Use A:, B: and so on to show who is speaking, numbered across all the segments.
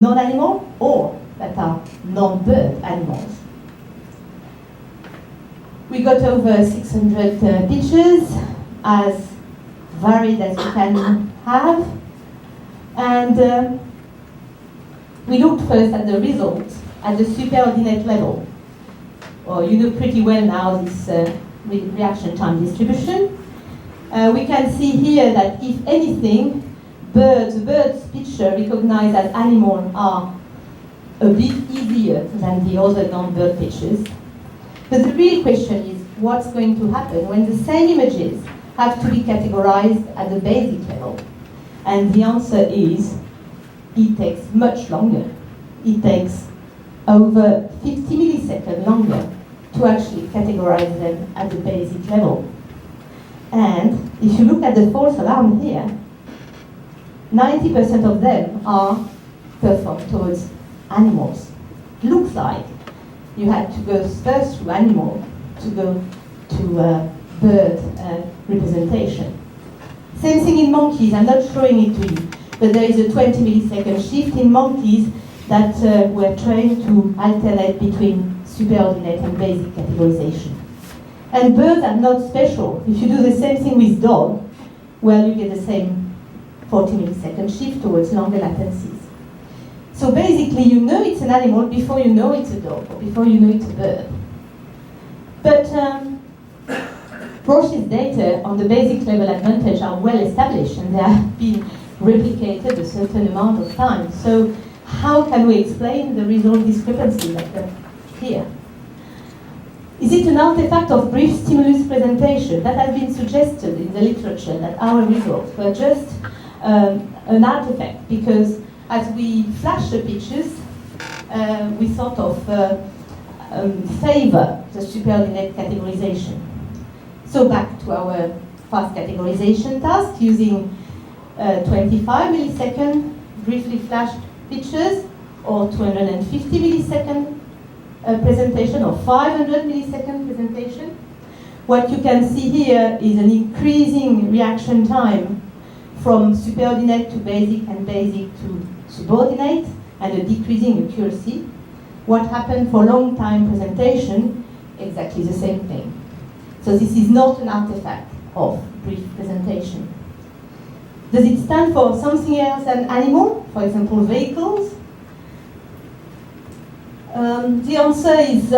A: non-animal or that are non-bird animals. We got over 600 pictures, as varied as you can have, and we looked first at the results at the superordinate level. Well, you know pretty well now this reaction time distribution. We can see here that if anything, bird's picture recognized as animal are a bit easier than the other non-bird pictures. But the real question is what's going to happen when the same images have to be categorized at the basic level? And the answer is it takes much longer. It takes over 50 milliseconds longer to actually categorize them at the basic level. And if you look at the false alarm here, 90% of them are performed towards animals. It looks like you had to go first through animal to go to bird representation. Same thing in monkeys. I'm not showing it to you, but there is a 20 millisecond shift in monkeys that were trained to alternate between superordinate and basic categorization. And birds are not special. If you do the same thing with dog, well, you get the same 40 millisecond shift towards longer latencies. So basically, you know it's an animal before you know it's a dog, or before you know it's a bird. But Roche's data on the basic level advantage are well established, and they have been replicated a certain amount of time. So how can we explain the result discrepancy like that here? Is it an artifact of brief stimulus presentation? That has been suggested in the literature, that our results were just an artifact, because as we flash the pictures, we sort of favor the superordinate categorization. So back to our fast categorization task, using 25 millisecond briefly flashed pictures, or 250 millisecond presentation, or 500 millisecond presentation. What you can see here is an increasing reaction time from superordinate to basic and basic to subordinate, and a decreasing accuracy. What happened for long time presentation? Exactly the same thing. So this is not an artifact of brief presentation. Does it stand for something else than animal? For example, vehicles? The answer is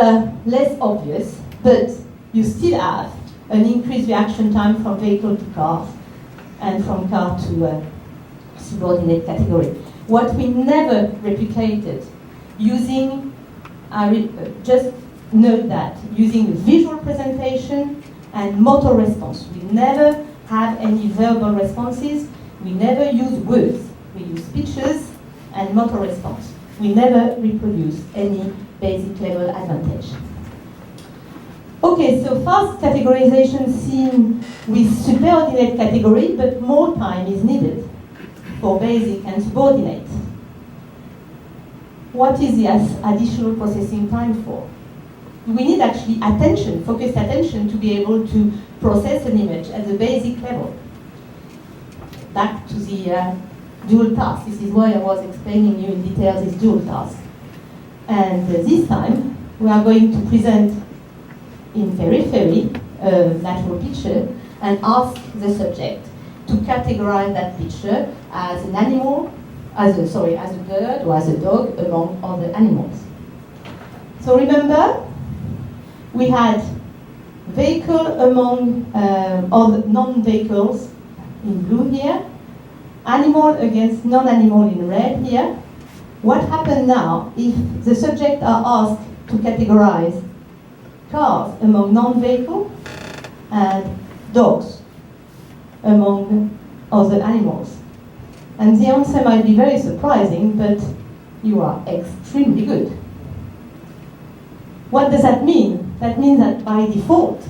A: less obvious, but you still have an increased reaction time from vehicle to car, and from car to subordinate category. What we never replicated using, just note that, using visual presentation and motor response. We never have any verbal responses. We never use words. We use pictures and motor response. We never reproduce any basic level advantage. Okay, so fast categorization seen with superordinate category, but more time is needed for basic and subordinate. What is the additional processing time for? We need actually attention, focused attention, to be able to process an image at the basic level. Back to the dual task. This is why I was explaining you in detail this dual task. And this time, we are going to present in periphery a natural picture and ask the subject to categorize that picture as an animal, as a bird or as a dog among other animals. So remember, we had vehicle among other non-vehicles in blue here, animal against non-animal in red here. What happened now if the subjects are asked to categorize cars among non-vehicle and dogs among other animals? And the answer might be very surprising, but you are extremely good. What does that mean? That means that by default,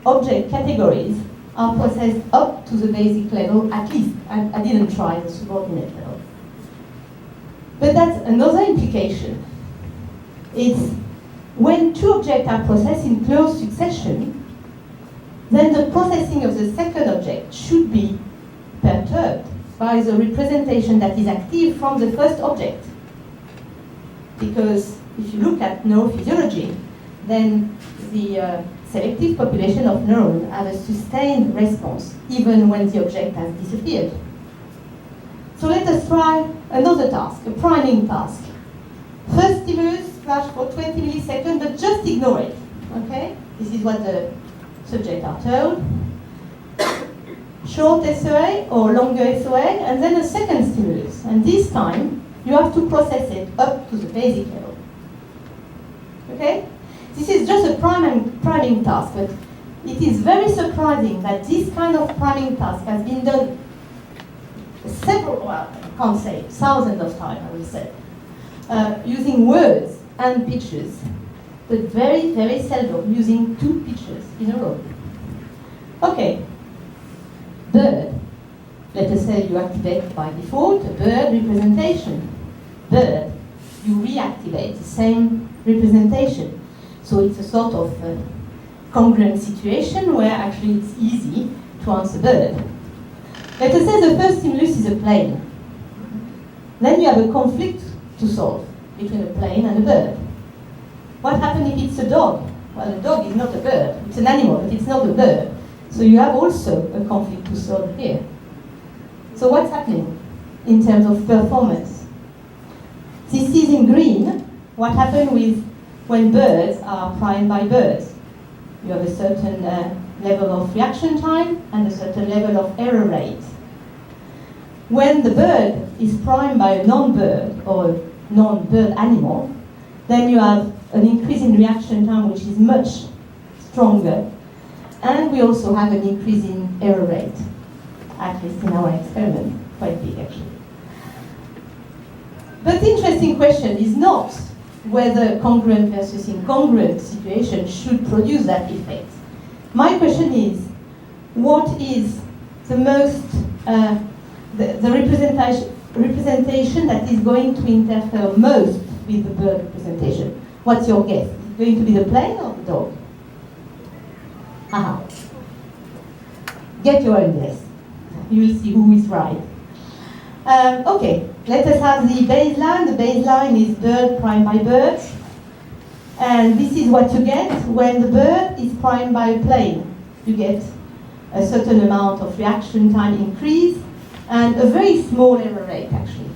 A: object categories are processed up to the basic level, at least. I didn't try the subordinate level. But that's another implication. It's when two objects are processed in close succession, then the processing of the second object should be perturbed by the representation that is active from the first object. because if you look at neurophysiology, then the selective population of neurons have a sustained response even when the object has disappeared. So let us try another task, a priming task. First stimulus, flash for 20 milliseconds, but just ignore it, okay? This is what the subjects are told. Short SOA or longer SOA, and then a second stimulus. And this time, you have to process it up to the basic level. Okay? This is just a priming task, but it is very surprising that this kind of priming task has been done several, well, I can't say, thousands of times, I will say, using words and pictures, but very, very seldom using two pictures in a row. Okay. Bird. Let us say you activate by default a bird representation. Bird. You reactivate the same representation. So it's a sort of congruent situation where actually it's easy to answer bird. Let us say the first stimulus is a plane. Then you have a conflict to solve between a plane and a bird. What happens if it's a dog? Well, a dog is not a bird. It's an animal, but it's not a bird. So you have also a conflict to solve here. So what's happening in terms of performance? This is in green. What happens with when birds are primed by birds? You have a certain level of reaction time and a certain level of error rate. When the bird is primed by a non-bird or non-bird animal, then you have an increase in reaction time which is much stronger. And we also have an increase in error rate, at least in our experiment, quite big actually. But the interesting question is not whether congruent versus incongruent situation should produce that effect. My question is, what is the most, the representation that is going to interfere most with the bird representation? What's your guess? Is it going to be the plane or the dog? Aha. Get your own guess. You will see who is right. Okay, let us have the baseline. The baseline is bird primed by bird. And this is what you get when the bird is primed by a plane. You get a certain amount of reaction time increase and a very small error rate, actually.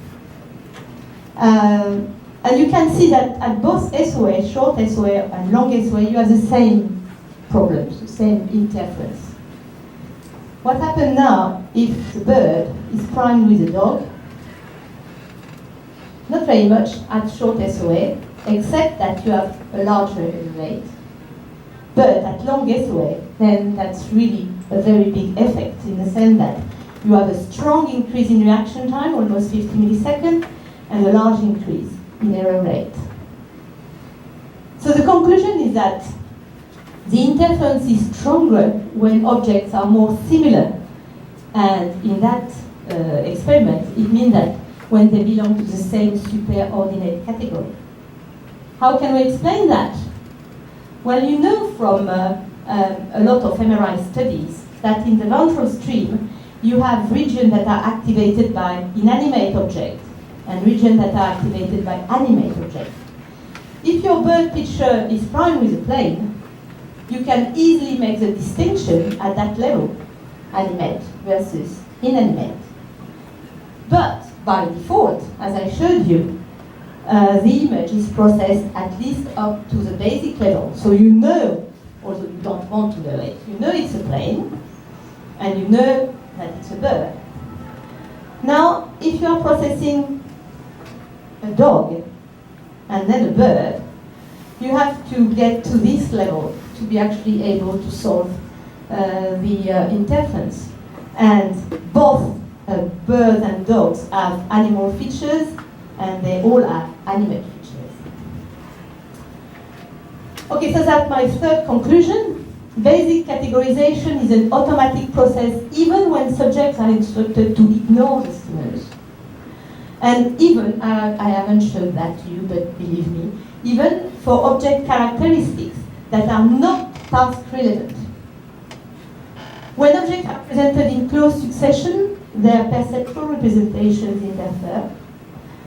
A: And you can see that at both SOA, short SOA and long SOA, you have the same problems, the same interference. What happens now if the bird is primed with a dog? Not very much at short SOA, except that you have a larger error rate. But at long SOA, then that's really a very big effect in the sense that you have a strong increase in reaction time, almost 50 milliseconds, and a large increase in error rate. So the conclusion is that the interference is stronger when objects are more similar. And in that experiment, it means that when they belong to the same superordinate category. How can we explain that? Well, you know from a lot of MRI studies that in the ventral stream, you have regions that are activated by inanimate objects and regions that are activated by animate objects. If your bird picture is primed with a plane, you can easily make the distinction at that level, animate versus inanimate. But by default, as I showed you, the image is processed at least up to the basic level. So you know, although you don't want to know it, you know it's a plane, and you know that it's a bird. Now, if you are processing a dog and then a bird, you have to get to this level to be actually able to solve the interference. And both birds and dogs have animal features, and they all have animate features. Okay, so that's my third conclusion. Basic categorization is an automatic process even when subjects are instructed to ignore the stimulus. And even, I haven't showed that to you, but believe me, even for object characteristics that are not task relevant. When objects are presented in close succession, their perceptual representations interfere.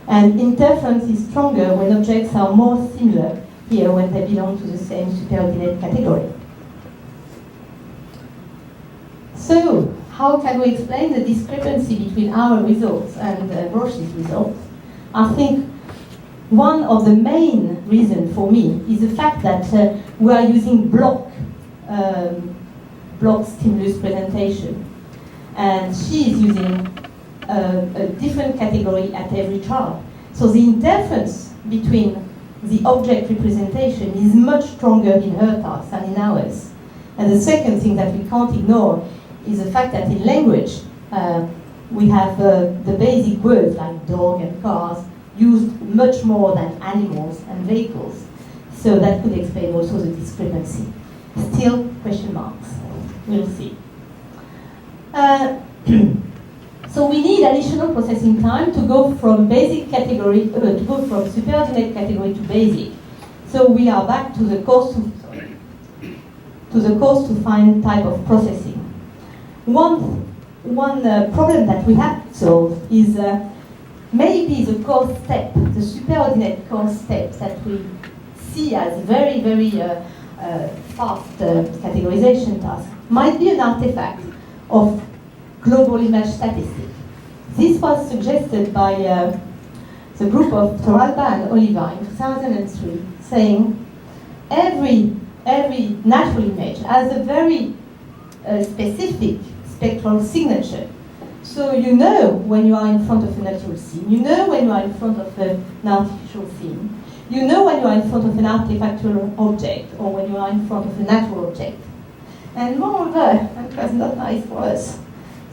A: And interference is stronger when objects are more similar, here when they belong to the same superordinate category. So, how can we explain the discrepancy between our results and Roche's results? I think one of the main reasons for me is the fact that we are using block stimulus presentation. And she is using a different category at every trial. So the interference between the object representation is much stronger in her task than in ours. And the second thing that we can't ignore is the fact that in language, we have the basic words like dog and cars used much more than animals and vehicles. So that could explain also the discrepancy. Still question marks. We'll see. So we need additional processing time to go from basic category, to go from superordinate category to basic. So we are back to the cost to find type of processing. One problem that we have to solve is maybe the cost step, the superordinate cost steps that we see as very, very fast categorization task might be an artifact of global image statistics. This was suggested by the group of Toralba and Oliva in 2003, saying every natural image has a very specific spectral signature. So you know when you are in front of a natural scene, you know when you are in front of an artificial scene, you know when you are in front of an artifactual object or when you are in front of a natural object. And moreover, and it was not nice for us,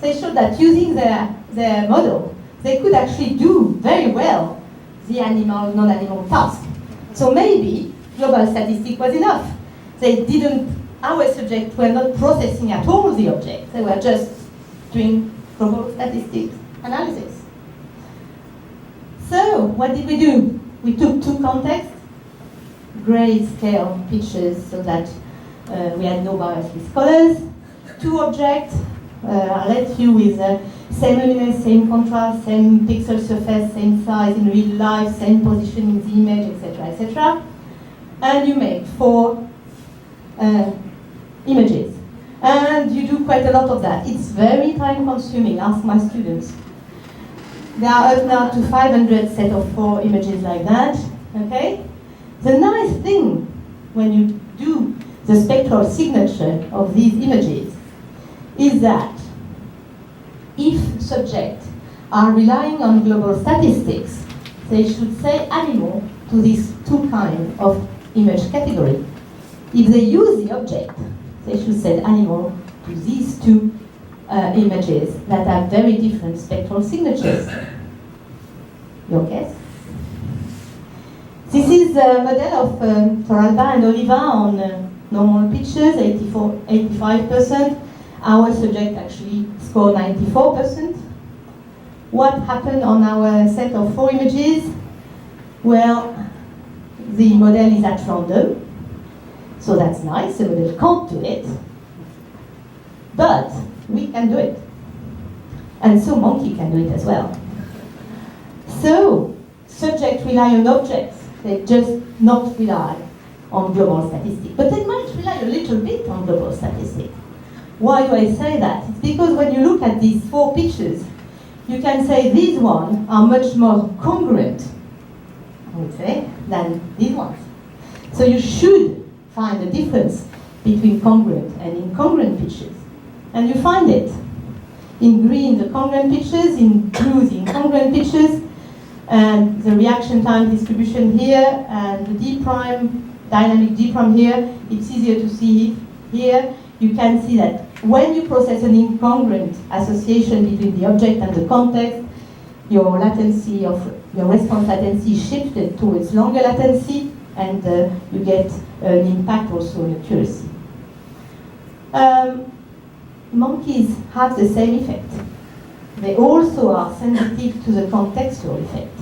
A: they showed that using their model, they could actually do very well the animal, non-animal task. So maybe global statistic was enough. Our subjects were not processing at all the object. They were just doing global statistics analysis. So what did we do? We took two contexts, grayscale pictures so that we had no bias with colors, two objects, I left you with same luminance, same contrast, same pixel surface, same size in real life, same position in the image, etc., etc. And you make 4 images. And you do quite a lot of that. It's very time consuming, ask my students. They are up now to 500 set of 4 images like that, okay? The nice thing when you do the spectral signature of these images is that if subjects are relying on global statistics, they should say animal to these 2 kinds of image category. If they use the object, they should say animal to these 2 images that have very different spectral signatures. Your guess? This is a model of Toralba and Oliva on normal pictures, 85%. Our subject actually scored 94%. What happened on our set of 4 images? Well, the model is at random, so that's nice. The model can't do it, but we can do it. And so monkey can do it as well. So subjects rely on objects. They just not rely on global statistics. But they might rely a little bit on global statistics. Why do I say that? It's because when you look at these 4 pictures, you can say these ones are much more congruent, I would say, than these ones. So you should find a difference between congruent and incongruent pictures. And you find it. In green, the congruent pictures, in blue, the incongruent pictures, and the reaction time distribution here, and the D prime, dynamic D prime here, it's easier to see it here. You can see that when you process an incongruent association between the object and the context, your latency of your response latency shifted towards longer latency, and you get an impact also on accuracy. Monkeys have the same effect. They also are sensitive to the contextual effect.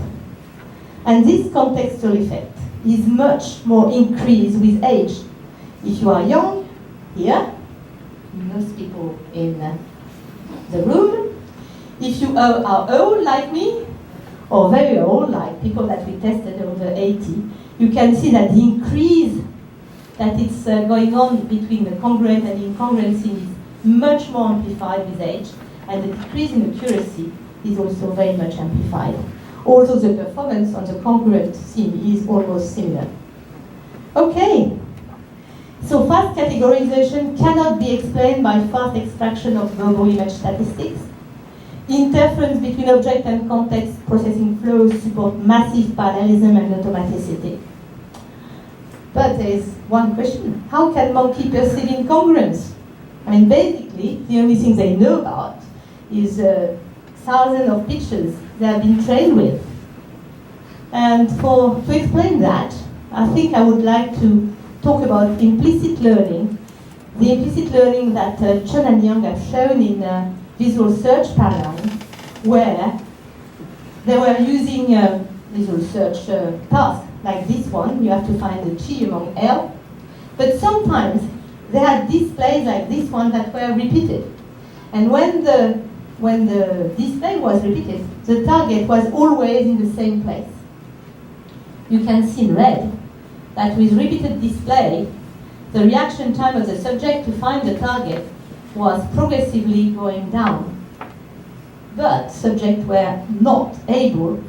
A: And this contextual effect is much more increased with age. If you are young, here, most people in the room, if you are old like me, or very old, like people that we tested over 80, you can see that the increase that it's going on between the congruent and incongruent scene is much more amplified with age, and the decrease in accuracy is also very much amplified. Although the performance on the congruent scene is almost similar. Okay, so fast categorization cannot be explained by fast extraction of verbal image statistics. Interference between object and context processing flows support massive parallelism and automaticity. But there is one question: how can monkey perceive incongruence? I mean, basically, the only thing they know about is thousands of pictures they have been trained with. And to explain that, I think I would like to talk about implicit learning, the implicit learning that Chen and Yang have shown in visual search paradigm, where they were using visual search tasks like this one. You have to find the G among L, but sometimes they had displays like this one that were repeated. And when the display was repeated, the target was always in the same place. You can see in red that with repeated display, the reaction time of the subject to find the target was progressively going down. But subjects were not able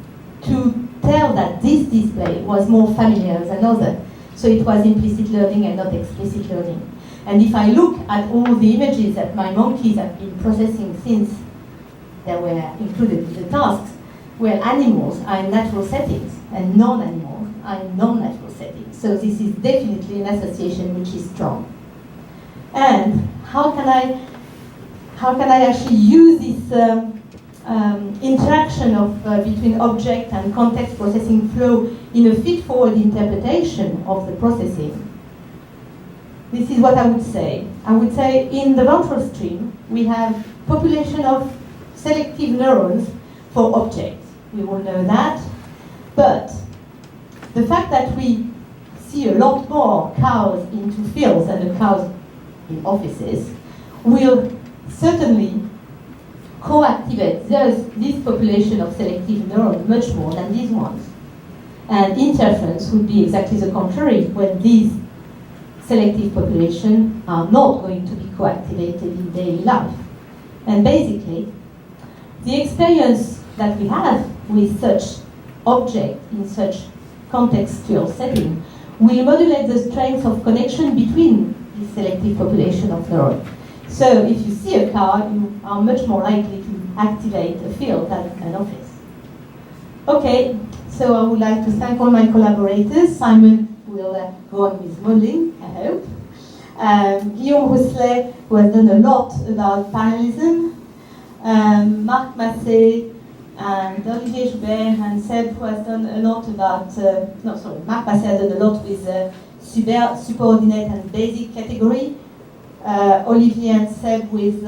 A: to tell that this display was more familiar than other. So it was implicit learning and not explicit learning. And if I look at all the images that my monkeys have been processing since they were included in the tasks, where animals are in natural settings and non-animals are in non-natural settings. So this is definitely an association which is strong. And how can I actually use this interaction of between object and context processing flow in a feed-forward interpretation of the processing? This is what I would say. I would say in the ventral stream, we have population of selective neurons for objects. We all know that. But the fact that we see a lot more cows into fields than the cows in offices will certainly co-activate this population of selective neurons much more than these ones. And interference would be exactly the contrary, when these selective populations are not going to be co-activated in daily life. And basically, the experience that we have with such object in such contextual setting will modulate the strength of connection between the selective population of neurons. So if you see a car, you are much more likely to activate a field than an office. Okay, so I would like to thank all my collaborators. Simon will go on with modeling, I hope. Guillaume Rousselet, who has done a lot about parallelism. Marc Massé and Olivier Joubert and Seb, who has done a lot about, Marc Massé has done a lot with subordinate and basic category. Olivier and Seb with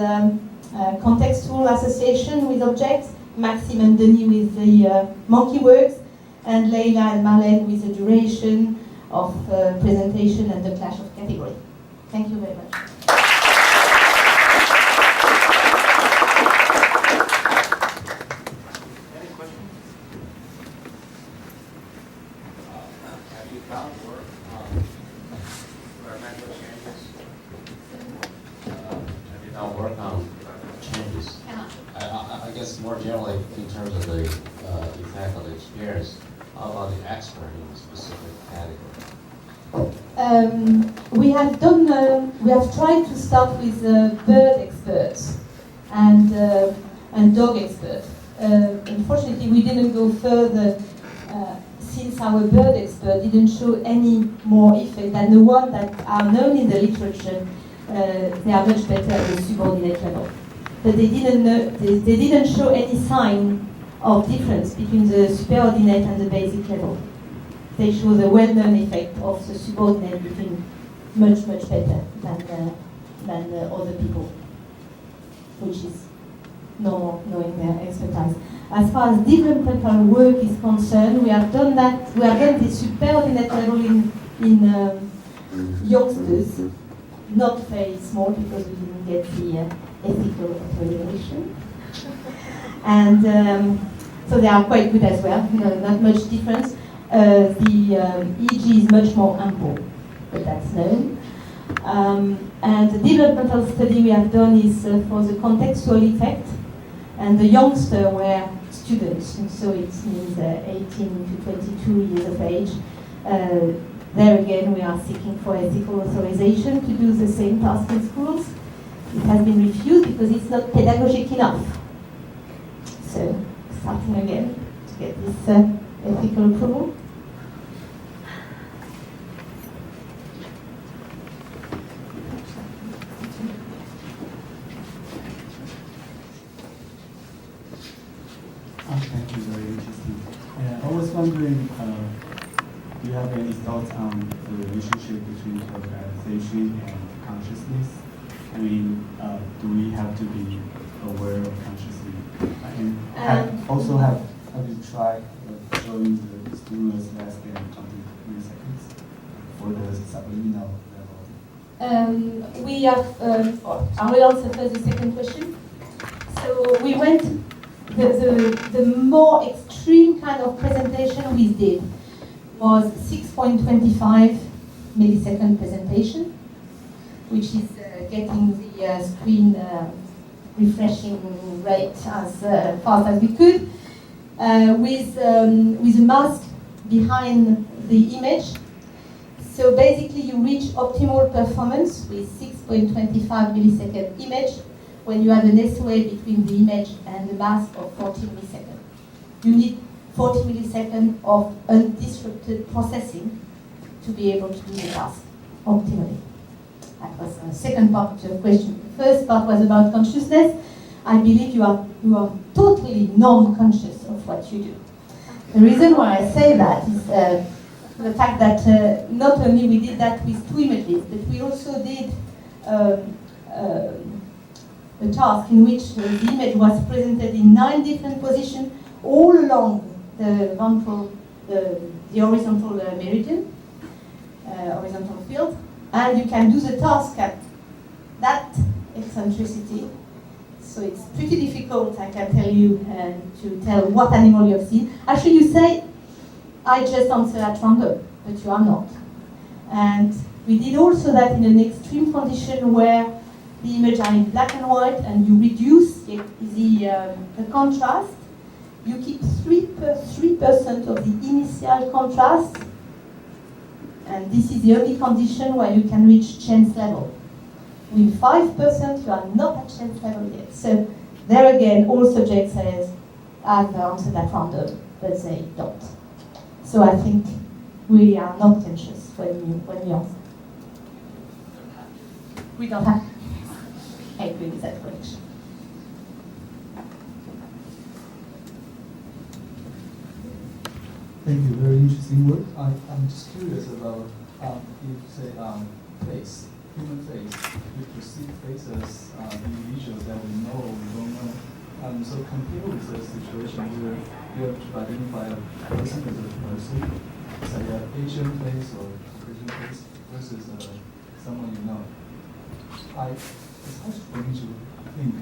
A: contextual association with objects, Maxime and Denis with the monkey works, and Leila and Marlene with the duration of presentation and the clash of category. Thank you very much.
B: Any questions? Have you found work on environmental changes? Have you found work on changes? I guess more generally in terms of the effect of the experience, how about the expert in a specific category?
A: We have tried to start with bird experts and dog experts. Unfortunately, we didn't go further since our bird expert didn't show any more effect than the ones that are known in the literature. They are much better at the subordinate level. But they didn't show any sign of difference between the superordinate and the basic level. They show the well-known effect of the subordinate between much better than other people, which is normal knowing their expertise. As far as developmental work is concerned, we have done that. We have done the superordinate level in youngsters, not very small because we didn't get the ethical evaluation. And So they are quite good as well, not much difference. The EEG is much more ample, but that's known. And the developmental study we have done is for the contextual effect, and the youngster were students, and so it means 18 to 22 years of age. There again, we are seeking for ethical authorization to do the same task in schools. It has been refused because it's not pedagogic enough. So, starting again to get this ethical approval.
C: Thank you, very interesting. I was wondering, do you have any thoughts on the relationship between categorization and consciousness? I mean, do we have to be aware of consciously? And also have you tried showing the stimulus less than 20 milliseconds for the subliminal level?
A: We have, I will answer first the second question. So we went, the more extreme kind of presentation we did was 6.25 millisecond presentation, which is getting the screen refreshing rate as fast as we could, with a mask behind the image. So basically you reach optimal performance with 6.25 millisecond image when you have an SOA between the image and the mask of 40 milliseconds. You need 40 milliseconds of undisrupted processing to be able to do the task optimally. That was the second part of your question. The first part was about consciousness. I believe you are totally non-conscious of what you do. The reason why I say that is the fact that not only we did that with 2 images, but we also did a task in which the image was presented in 9 different positions all along the horizontal meridian, horizontal field, and you can do the task at that eccentricity. So it's pretty difficult, I can tell you, to tell what animal you have seen. Actually, you say, I just answer at random, but you are not. And we did also that in an extreme condition where the images are in black and white, and you reduce the contrast. You keep 3% of the initial contrast, and this is the only condition where you can reach chance level. With 5%, you are not at chance level yet. So there again, all subjects have answered at random, but they don't. So I think we are not conscious when we answer. We don't have. I agree with that correction.
D: Thank you. Very interesting work. I'm just curious about if, say, face, human face. We perceive faces, individuals that we know, we don't know. So compare with a situation where you have to identify a person as a person, say an Asian face or Caucasian face versus someone you know. It's hard for me to think,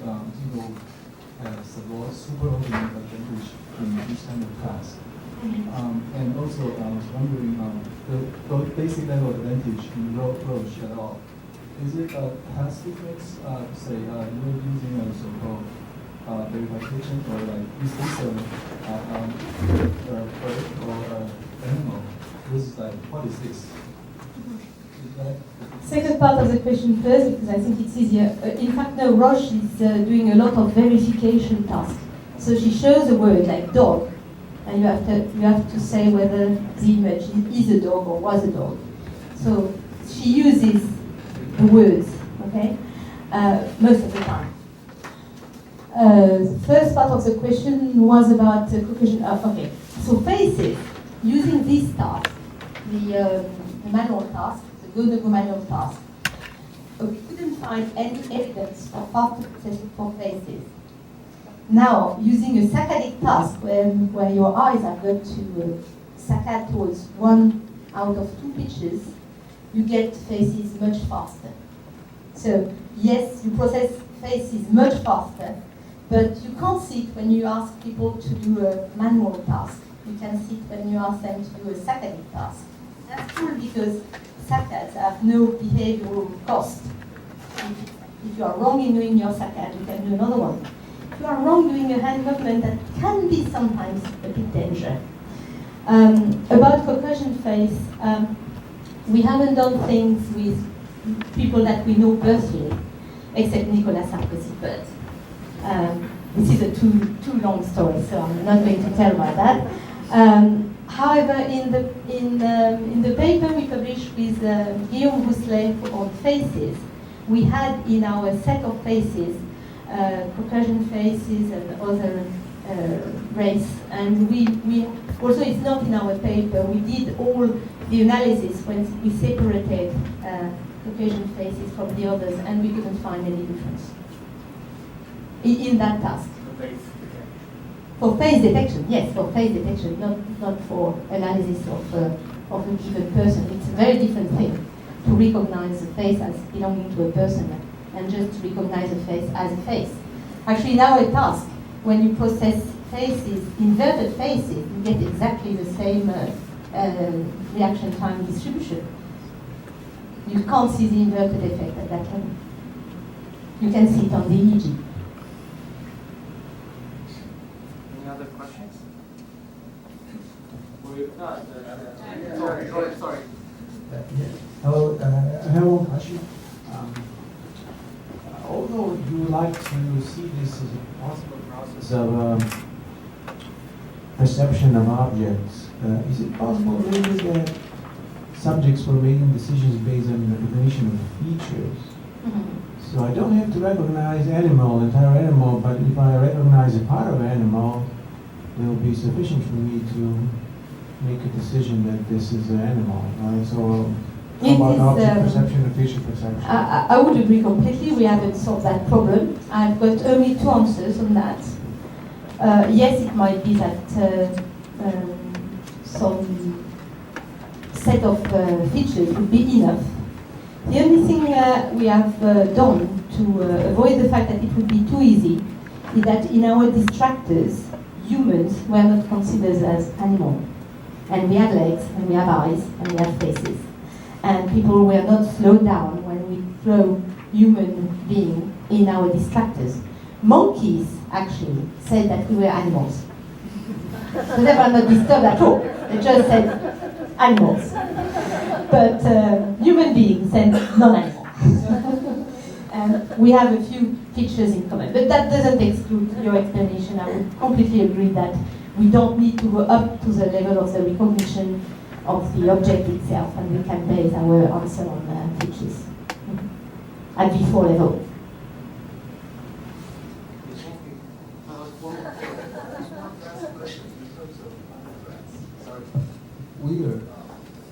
D: as a superordinate advantage in this kind of class. And also, I was wondering, the basic level advantage in Roche at all. Is it a task difference? Say, you're using a so-called verification, or like, is this a bird or animal? This is like, what is this?
A: Second part of the question first, because I think it's easier. In fact, no, Roche is doing a lot of verification tasks. So she shows a word like dog, and you have to say whether the image is a dog or was a dog. So she uses the words, okay, most of the time. The first part of the question was about Caucasian. Okay, so faces using this task, the manual task, the go-no-go manual task. We couldn't find any evidence for faster processing for faces. Now, using a saccadic task where your eyes are going to saccade towards 1 out of 2 pitches, you get faces much faster. So, yes, you process faces much faster, But you can't see it when you ask people to do a manual task. You can see it when you ask them to do a saccading task. That's cool because saccades have no behavioral cost. If you are wrong in doing your saccade, you can do another one. If you are wrong doing a hand movement, that can be sometimes a bit dangerous. About concussion phase, we haven't done things with people that we know personally, except Nicolas Sarkozy, but this is a too long story, so I'm not going to tell about that. However, in the paper we published with Guillaume Rousselet on faces, we had in our set of faces Caucasian faces and other race, and we also, it's not in our paper, we did all the analysis when we separated Caucasian faces from the others, and we couldn't find any difference in that task. For face detection, yes, for face detection, not for analysis of a given person. It's a very different thing to recognize a face as belonging to a person and just to recognize a face as a face. Actually, in our task, when you process faces, inverted faces, you get exactly the same reaction time distribution. You can't see the inverted effect at that level. You can see it on the EEG.
E: Any other questions? Sorry.
F: Hello, I have one question. Although you would like to see this as a possible process of perception of objects, is it possible really that subjects were making decisions based on recognition of features? Mm-hmm. So I don't have to recognize entire animal, but if I recognize a part of animal, it will be sufficient for me to make a decision that this is an animal, right? So how about object perception and feature perception?
A: I would agree completely. We haven't solved that problem. I've got only two answers on that. Yes, it might be that some set of features would be enough. The only thing we have done to avoid the fact that it would be too easy is that in our distractors, humans were not considered as animals. And we have legs, and we have eyes, and we have faces. And people were not slowed down when we throw human being in our distractors. Monkeys actually said that we were animals. So they were not disturbed at all. They just said animals. But human beings said non-animals. And we have a few features in common. But that doesn't exclude your explanation. I would completely agree that we don't need to go up to the level of the recognition of the object itself, and we can base our answer on features at V4 level.
D: We are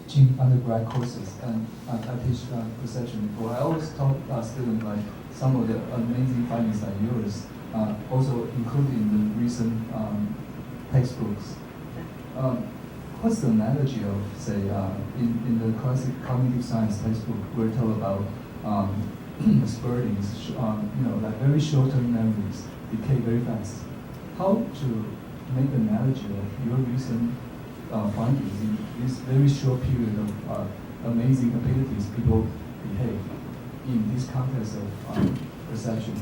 D: teaching undergrad courses, and I teach perception before. I always taught students like some of the amazing findings like yours, also included in the recent textbooks. What's the analogy of, say, in the classic cognitive science textbook, we're told about spurtings, like very short-term memories decay very fast. How to make an analogy of your recent findings in this very short period of amazing abilities people behave in this context of perception?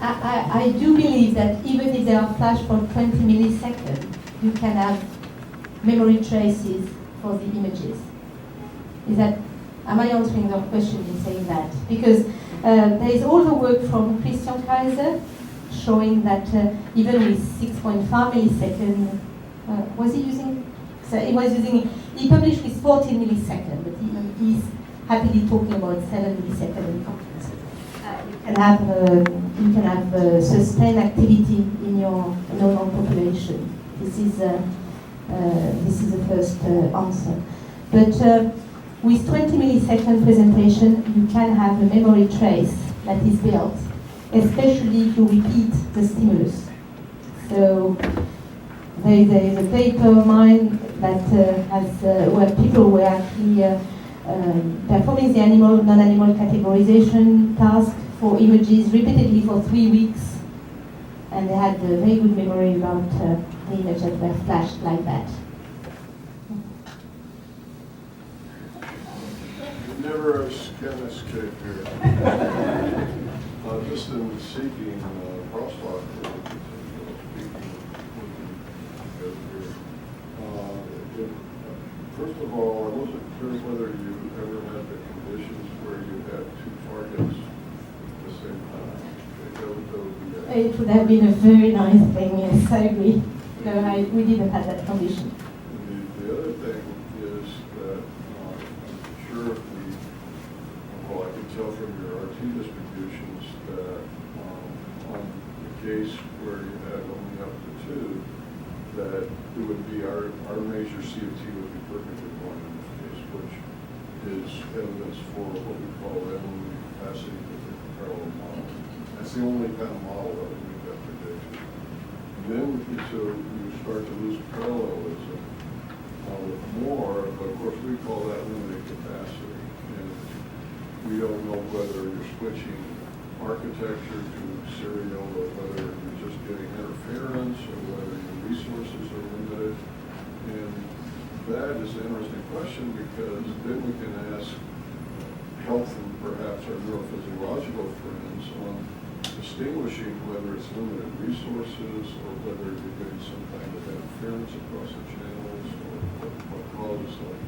A: I do believe that even if they are flashed for 20 milliseconds, you can have memory traces for the images. Am I answering your question in saying that? Because there is also work from Christian Kaiser showing that even with 6.5 milliseconds, he published with 14 milliseconds, but he's happily talking about 7 milliseconds in conference. You can have sustained activity in your normal population. This is the first answer. But with 20 millisecond presentation, you can have a memory trace that is built, especially if you repeat the stimulus. So there is a paper of mine that where people were actually performing the non-animal categorization task for images repeatedly for 3 weeks, and they had a very good memory about the images that were flashed like that.
G: Never a chemist cake here. Just in seeking crosswalk first of all, I wasn't sure whether you ever had the conditions where you had two targets at the same time.
A: It would have been a very nice thing, yes, I agree. No, we didn't have that condition.
G: The other thing is that I'm sure if I can tell from your RT distributions that on the case where you had only up to 2, that it would be our measure CFT would be perfectly fine in this case, which is evidence for what we call element capacity with a parallel model. That's the only kind of model that would make that prediction. And then so you start to lose parallelism with more, but of course we call that limited capacity. And we don't know whether you're switching architecture to serial or whether you're just getting interference or whether your resources are limited. And that is an interesting question because then we can ask health and perhaps our neurophysiological friends on distinguishing whether it's limited resources or whether you're getting some kind of interference across the channels or what causes like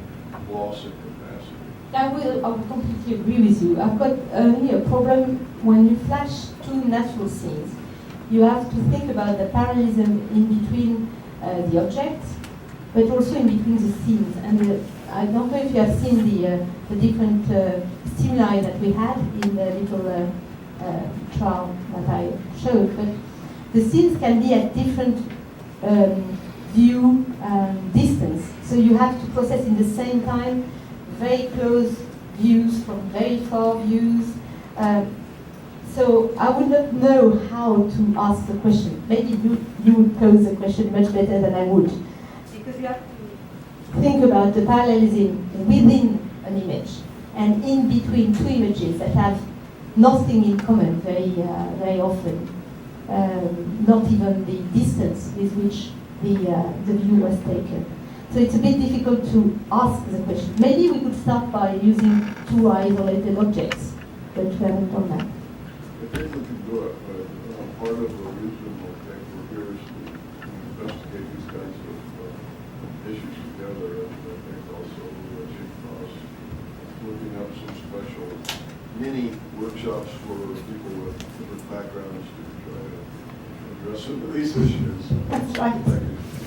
G: loss of capacity.
A: I will completely agree with you. I've got only a problem when you flash 2 natural scenes. You have to think about the parallelism in between the objects, but also in between the scenes. And I don't know if you have seen the different stimuli that we had in the little trial that I showed, but the scenes can be at different view distance. So you have to process in the same time very close views from very far views. So I would not know how to ask the question. Maybe you would pose the question much better than I would. Because you have to think about the parallelism within an image and in between 2 images that have nothing in common very often. Not even the distance with which the view was taken. So it's a bit difficult to ask the question. Maybe we could start by using 2 isolated objects, but we haven't done that.
G: I think we can do it, but part of the reason I think we're here is to investigate these kinds of issues together, and I think also we should cross looking up some special mini workshops for people with different backgrounds to try to address some of these issues.
A: That's right.
G: Thank you.